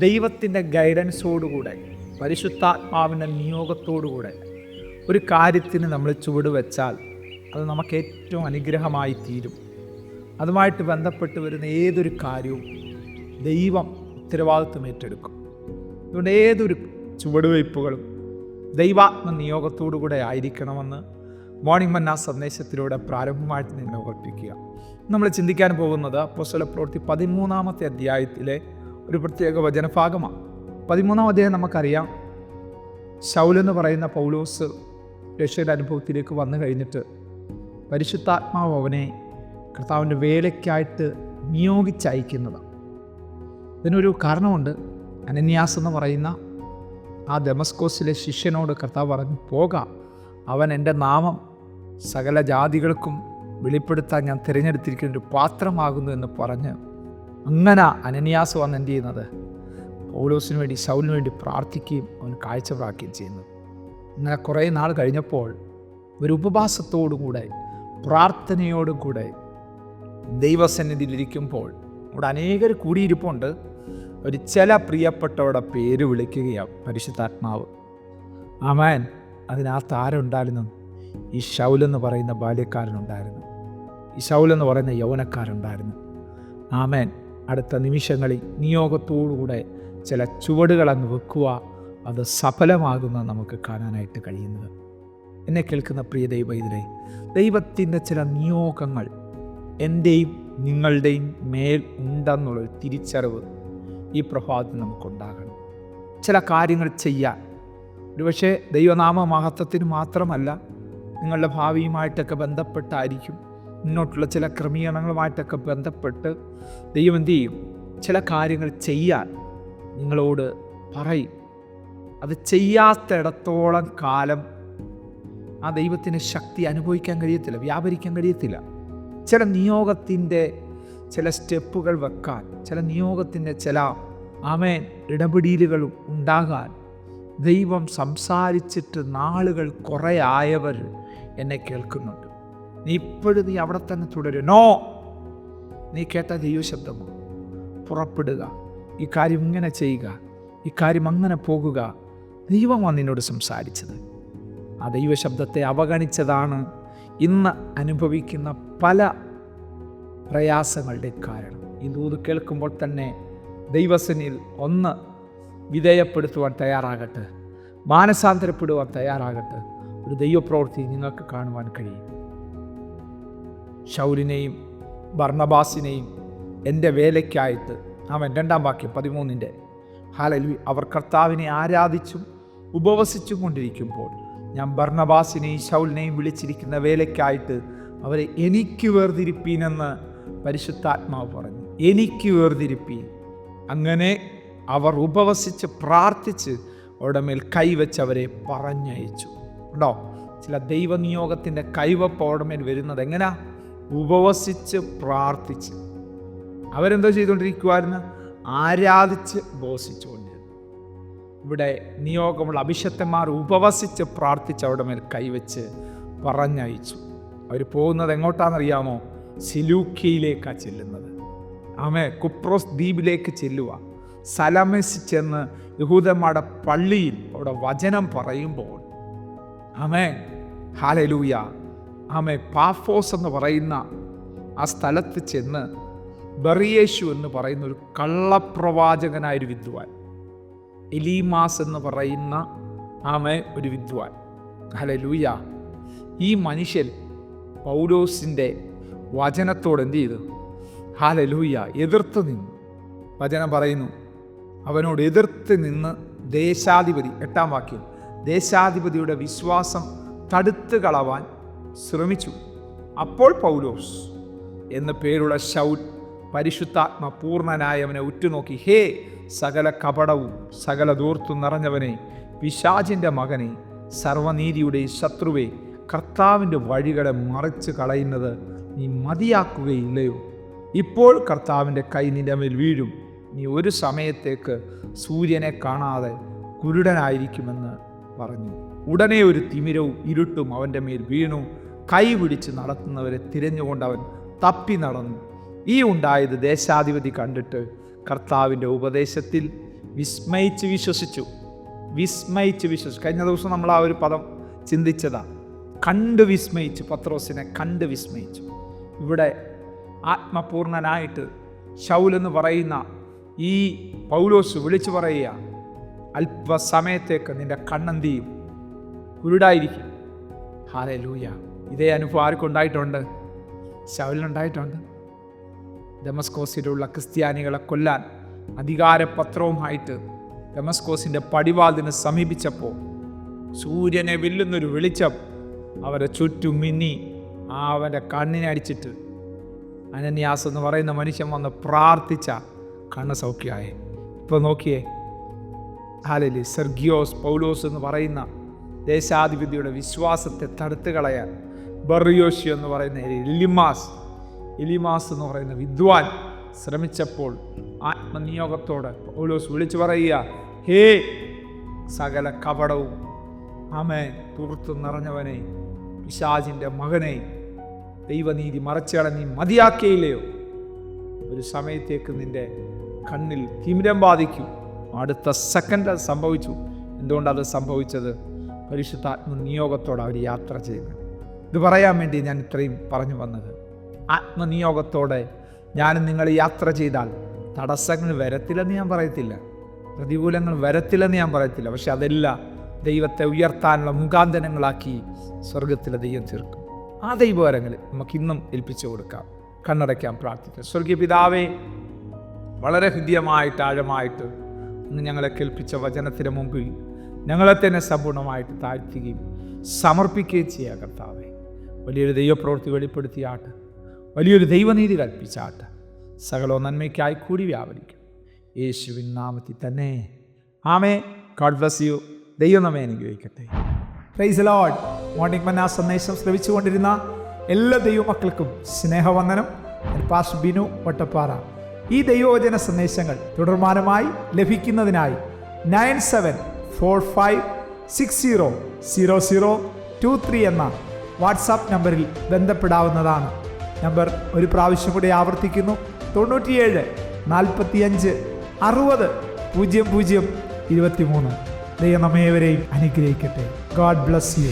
ദൈവത്തിൻ്റെ ഗൈഡൻസോടുകൂടെ, പരിശുദ്ധാത്മാവിൻ്റെ നിയോഗത്തോടുകൂടെ ഒരു കാര്യത്തിന് നമ്മൾ ചുവട് വെച്ചാൽ അത് നമുക്ക് ഏറ്റവും അനുഗ്രഹമായി തീരും. അതുമായിട്ട് ബന്ധപ്പെട്ട് വരുന്ന ഏതൊരു കാര്യവും ദൈവം ഉത്തരവാദിത്വം ഏറ്റെടുക്കും. അതുകൊണ്ട് ഏതൊരു ചുവടുവയ്പ്പുകളും ദൈവാത്മ നിയോഗത്തോടുകൂടെ ആയിരിക്കണമെന്ന് മോർണിംഗ് മന്ന സന്ദേശത്തിലൂടെ പ്രാരംഭമായിട്ട് നിങ്ങളെ ഓർപ്പിക്കുക. നമ്മൾ ചിന്തിക്കാൻ പോകുന്നത് അപ്പോസ്തലപ്രവൃത്തി 13-ാമത്തെ അധ്യായത്തിലെ ഒരു പ്രത്യേക വചനഭാഗമാണ്. 13-ാം അധ്യായം നമുക്കറിയാം. ശൗലെന്ന് പറയുന്ന പൗലോസ് രക്ഷയുടെ അനുഭവത്തിലേക്ക് വന്നു കഴിഞ്ഞിട്ട് പരിശുദ്ധാത്മാവ് അവനെ കർത്താവിൻ്റെ വേലയ്ക്കായിട്ട് നിയോഗിച്ചയക്കുന്നതാണ്. ഇതിനൊരു കാരണമുണ്ട്. അനന്യാസ് എന്ന് പറയുന്ന ആ ദമസ്കോസിലെ ശിഷ്യനോട് കർത്താവ് പറഞ്ഞു, പോകാം, അവൻ എൻ്റെ നാമം സകല ജാതികൾക്കും വെളിപ്പെടുത്താൻ ഞാൻ തിരഞ്ഞെടുത്തിരിക്കുന്ന ഒരു പാത്രമാകുന്നു എന്ന് പറഞ്ഞ് അങ്ങനെ അനന്യാസ് വന്ന് എന്ത് ചെയ്യുന്നത്, പൗലോസിന് വേണ്ടി ശൗലിന് വേണ്ടി പ്രാർത്ഥിക്കുകയും അവന് കാഴ്ച പ്രാപിക്കുകയും ചെയ്യുന്നത്. ഇങ്ങനെ കുറേ നാൾ കഴിഞ്ഞപ്പോൾ ഒരു ഉപവാസത്തോടുകൂടെ പ്രാർത്ഥനയോടും കൂടെ ദൈവസന്നിധിയിലിരിക്കുമ്പോൾ അവിടെ അനേകർ കൂടിയിരിപ്പുണ്ട്. ഒരു ചില പ്രിയപ്പെട്ടവരുടെ പേര് വിളിക്കുകയാണ് പരിശുദ്ധാത്മാവ്. ആമേൻ. അതിനകത്ത് ആരുണ്ടായിരുന്നു? ഈ ശൗലെന്ന് പറയുന്ന ബാല്യക്കാരനുണ്ടായിരുന്നു, ഈ ശൗലെന്ന് പറയുന്ന യൗവനക്കാരുണ്ടായിരുന്നു. ആമേൻ. അടുത്ത നിമിഷങ്ങളിൽ നിയോഗത്തോടുകൂടെ ചില ചുവടുകൾ അങ്ങ് വെക്കുക, അത് സഫലമാകുന്നത് നമുക്ക് കാണാനായിട്ട് കഴിയുന്നത്. എന്നെ കേൾക്കുന്ന പ്രിയ ദൈവത്തിലെ ദൈവത്തിൻ്റെ ചില നിയോഗങ്ങൾ എൻ്റെയും നിങ്ങളുടെയും മേൽ ഉണ്ടെന്നുള്ളൊരു തിരിച്ചറിവ് ഈ പ്രഭാതത്തിൽ നമുക്കുണ്ടാകണം. ചില കാര്യങ്ങൾ ചെയ്യാൻ, ഒരുപക്ഷെ ദൈവനാമ മഹത്വത്തിന് മാത്രമല്ല, നിങ്ങളുടെ ഭാവിയുമായിട്ടൊക്കെ ബന്ധപ്പെട്ടായിരിക്കും, മുന്നോട്ടുള്ള ചില ക്രമീകരണങ്ങളുമായിട്ടൊക്കെ ബന്ധപ്പെട്ട് ദൈവം എന്ത് ചെയ്യും, ചില കാര്യങ്ങൾ ചെയ്യാൻ നിങ്ങളോട് പറയും. അത് ചെയ്യാത്തിടത്തോളം കാലം ആ ദൈവത്തിന് ശക്തി അനുഭവിക്കാൻ കഴിയത്തില്ല, വ്യാപരിക്കാൻ കഴിയത്തില്ല. ചില നിയോഗത്തിൻ്റെ ചില സ്റ്റെപ്പുകൾ വെക്കാൻ, ചില നിയോഗത്തിൻ്റെ ചില ഇടപെടലുകൾ ഉണ്ടാകാൻ ദൈവം സംസാരിച്ചിട്ട് നാളുകൾ കുറേ ആയവർ എന്നെ കേൾക്കുന്നുണ്ട്. നീ ഇപ്പോഴും നീ അവിടെ തന്നെ തുടരും. നോ, നീ കേട്ട ദൈവശബ്ദമോ, പുറപ്പെടുക, ഈ കാര്യം ഇങ്ങനെ ചെയ്യുക, ഈ കാര്യം അങ്ങനെ പോകുക. ദൈവമാണ് നിന്നോട് സംസാരിച്ചത്. ആ ദൈവശബ്ദത്തെ അവഗണിച്ചതാണ് ഇന്ന് അനുഭവിക്കുന്ന പല പ്രയാസങ്ങളുടെ കാരണം. ഈ ദൂത് കേൾക്കുമ്പോൾ തന്നെ ദൈവസന്നിധിയിൽ ഒന്ന് വിധേയപ്പെടുത്തുവാൻ തയ്യാറാകട്ടെ, മാനസാന്തരപ്പെടുവാൻ തയ്യാറാകട്ടെ. ഒരു ദൈവപ്രവൃത്തി നിങ്ങൾക്ക് കാണുവാൻ കഴിയും. ശൗലിനെയും ബർന്നബാസിനെയും എൻ്റെ വേലയ്ക്കായിട്ട് അവൻ 2-ാം വാക്യം 13-ന്റെ ഹല്ലേലൂയ, അവർ കർത്താവിനെ ആരാധിച്ചും ഉപവസിച്ചും കൊണ്ടിരിക്കുമ്പോൾ ഞാൻ ബർന്നബാസിനെയും ശൗലിനെയും വിളിച്ചിരിക്കുന്ന വേലയ്ക്കായിട്ട് അവരെ എനിക്ക് വേർതിരിപ്പീനെന്ന് പരിശുദ്ധാത്മാവ് പറഞ്ഞു. എനിക്ക് വേർതിരിപ്പീൻ. അങ്ങനെ അവർ ഉപവസിച്ച് പ്രാർത്ഥിച്ച് അവരുടെ മേൽ കൈവച്ച് അവരെ പറഞ്ഞയച്ചു. ഉണ്ടോ? ചില ദൈവനിയോഗത്തിൻ്റെ കൈവപ്പ് അവരുടെ മേൽ വരുന്നത് എങ്ങനെയാ? ഉപവസിച്ച് പ്രാർത്ഥിച്ച്. അവരെന്തോ ചെയ്തുകൊണ്ടിരിക്കുമായിരുന്നു? ആരാധിച്ച് ഉപവസിച്ചുകൊണ്ടിരുന്നു. ഇവിടെ നിയോഗമുള്ള അഭിഷക്തന്മാർ ഉപവസിച്ച് പ്രാർത്ഥിച്ച് അവരുടെ മേൽ കൈവച്ച് പറഞ്ഞയച്ചു. അവർ പോകുന്നത് എങ്ങോട്ടാണെന്നറിയാമോ? സിലൂക്കിയയിലേക്കാണ് ചെല്ലുന്നത്. കുപ്രോസ് ദ്വീപിലേക്ക് ചെല്ലുക. സലമിസ് ചെന്ന് യഹൂദന്മാരുടെ പള്ളിയിൽ അവിടെ വചനം പറയുമ്പോൾ ഹല്ലേലൂയ, പാഫോസ് എന്ന് പറയുന്ന ആ സ്ഥലത്ത് ചെന്ന് ബറിയേശു എന്ന് പറയുന്ന ഒരു കള്ളപ്രവാചകനായൊരു വിദ്വാൻ, എലീമാസ് എന്ന് പറയുന്ന ഒരു വിദ്വാൻ, ഹല്ലേലൂയ, ഈ മനുഷ്യൻ പൗലോസിൻ്റെ വചനത്തോട് എന്ത് ചെയ്തു? ഹല്ലേലൂയ, എതിർത്ത് നിന്നു. വചനം പറയുന്നു, അവനോട് എതിർത്ത് നിന്ന് ദേശാധിപതി, 8-ാം വാക്യം, ദേശാധിപതിയുടെ വിശ്വാസം തടുത്തു കളവാൻ ശ്രമിച്ചു. അപ്പോൾ പൗലോസ് എന്ന് പേരുള്ള ശൗൽ പരിശുദ്ധാത്മ പൂർണ്ണനായ അവനെ ഉറ്റുനോക്കി, ഹേ സകല കപടവും സകല ധൂർത്തും നിറഞ്ഞവനെ, പിശാചിൻ്റെ മകനെ, സർവനീതിയുടെ ശത്രുവേ, കർത്താവിൻ്റെ വഴികളെ മറിച്ച് കളയുന്നത് നീ മതിയാക്കുകയില്ലയോ? ഇപ്പോൾ കർത്താവിൻ്റെ കൈ നിന്റെ മേൽ വീഴും, നീ ഒരു സമയത്തേക്ക് സൂര്യനെ കാണാതെ കുരുടനായിരിക്കുമെന്ന് പറഞ്ഞു. ഉടനെ ഒരു തിമിരവും ഇരുട്ടും അവൻ്റെ മേൽ വീണു. കൈ പിടിച്ച് നടത്തുന്നവരെ തിരഞ്ഞുകൊണ്ട് അവൻ തപ്പി നടന്നു. ഈ ഉണ്ടായത് ദേശാധിപതി കണ്ടിട്ട് കർത്താവിൻ്റെ ഉപദേശത്തിൽ വിസ്മയിച്ച് വിശ്വസിച്ചു. കഴിഞ്ഞ ദിവസം നമ്മൾ ആ ഒരു പദം ചിന്തിച്ചതാണ്. കണ്ട് വിസ്മയിച്ചു. പത്രോസിനെ കണ്ട് വിസ്മയിച്ചു. ഇവിടെ ആത്മപൂർണനായിട്ട് ശൗലെന്ന് പറയുന്ന ഈ പൗലോസ് വിളിച്ചു പറയുക, അല്പസമയത്തേക്ക് നിന്റെ കണ്ണെന്തിയും കുരുടായിരിക്കും. ഹല്ലേലൂയ. ഇതേ അനുഭവം ആർക്കുണ്ടായിട്ടുണ്ട്? ശൗലിനുണ്ടായിട്ടുണ്ട്. ദമസ്കോസിലുള്ള ക്രിസ്ത്യാനികളെ കൊല്ലാൻ അധികാരപത്രവുമായിട്ട് ദമസ്കോസിൻ്റെ പടിവാതിന് സമീപിച്ചപ്പോൾ സൂര്യനെ വെല്ലുന്നൊരു വെളിച്ചം അവരെ ചുറ്റും മിന്നി അവൻ്റെ കണ്ണിനെ അടിച്ചിട്ട് അനന്യാസ് എന്ന് പറയുന്ന മനുഷ്യൻ വന്ന് പ്രാർത്ഥിച്ച കണ്ണ് സൗഖ്യമായി. ഇപ്പോൾ നോക്കിയേ, ഹല്ലേലൂയ. സെർഗിയോസ് പൗലോസ് എന്ന് പറയുന്ന ദേശാധിപതിയുടെ വിശ്വാസത്തെ തടുത്തു കളയാൻ ബറിയോഷി എന്ന് പറയുന്ന എലിമാസ് എന്ന് പറയുന്ന വിദ്വാൻ ശ്രമിച്ചപ്പോൾ ആത്മനിയോഗത്തോടെ പൗലോസ് വിളിച്ചു പറയുക, ഹേ സകല കപടവും തൂർത്തു നിറഞ്ഞവനെ, പിശാചിൻ്റെ മകനെ, ദൈവനീതി മറച്ചുകളെ നീ മതിയാക്കിയില്ലയോ? ഒരു സമയത്തേക്ക് നിന്റെ കണ്ണിൽ തിമിരം ബാധിക്കും. അടുത്ത സെക്കൻഡ് സംഭവിച്ചു. എന്തുകൊണ്ടത് സംഭവിച്ചത്? പരിശുദ്ധാത്മ നിയോഗത്തോടെ അവർ യാത്ര ചെയ്യുന്നത്. ഇത് പറയാൻ വേണ്ടി ഞാൻ ഇത്രയും പറഞ്ഞു വന്നത്. ആത്മനിയോഗത്തോടെ ഞാനും നിങ്ങൾ യാത്ര ചെയ്താൽ തടസ്സങ്ങൾ വരത്തില്ലെന്ന് ഞാൻ പറയത്തില്ല, പ്രതികൂലങ്ങൾ വരത്തില്ലെന്ന് ഞാൻ പറയത്തില്ല. പക്ഷെ അതെല്ലാം ദൈവത്തെ ഉയർത്താനുള്ള മുഖാന്തരങ്ങളാക്കി സ്വർഗത്തിലെ ദൈവം തീർക്കും. ആ ദൈവവരങ്ങൾ നമുക്കിന്നും ഏൽപ്പിച്ചു കൊടുക്കാം. കണ്ണടയ്ക്കാൻ പ്രാർത്ഥിക്കാം. സ്വർഗീയ പിതാവേ, വളരെ ഹൃദ്യമായിട്ട് ആഴമായിട്ട് ഇന്ന് ഞങ്ങളെ കേൾപ്പിച്ച വചനത്തിന് മുമ്പിൽ ഞങ്ങളെ തന്നെ സമ്പൂർണ്ണമായിട്ട് താഴ്ത്തുകയും സമർപ്പിക്കുകയും ചെയ്യുക. കർത്താവേ, വലിയൊരു ദൈവപ്രവൃത്തി വെളിപ്പെടുത്തിയാട്ട്, വലിയൊരു ദൈവനീതി കൽപ്പിച്ചാട്ട്, സകലവും നന്മയ്ക്കായി കൂടി വ്യാപരിക്കും. യേശുവിൻ നാമത്തിൽ തന്നെ ആമേൻ. God bless you. ദൈവം നമ്മെ അനുഗ്രഹിക്കട്ടെ. Praise the Lord. മോർണിംഗ് മന്നാ സന്ദേശം ശ്രവിച്ചുകൊണ്ടിരുന്ന എല്ലാ ദൈവമക്കൾക്കും സ്നേഹവന്ദനം. പാസ്റ്റർ ബിനു വട്ടപ്പാറ. ഈ ദൈവവചന സന്ദേശങ്ങൾ തുടർമാനമായി ലഭിക്കുന്നതിനായി 9745600023 എന്ന വാട്സാപ്പ് നമ്പറിൽ ബന്ധപ്പെടാവുന്നതാണ്. നമ്പർ ഒരു പ്രാവശ്യം കൂടി ആവർത്തിക്കുന്നു: 97 45 60 00 23. ദൈവം നമ്മേവരെയും അനുഗ്രഹിക്കട്ടെ. God bless you.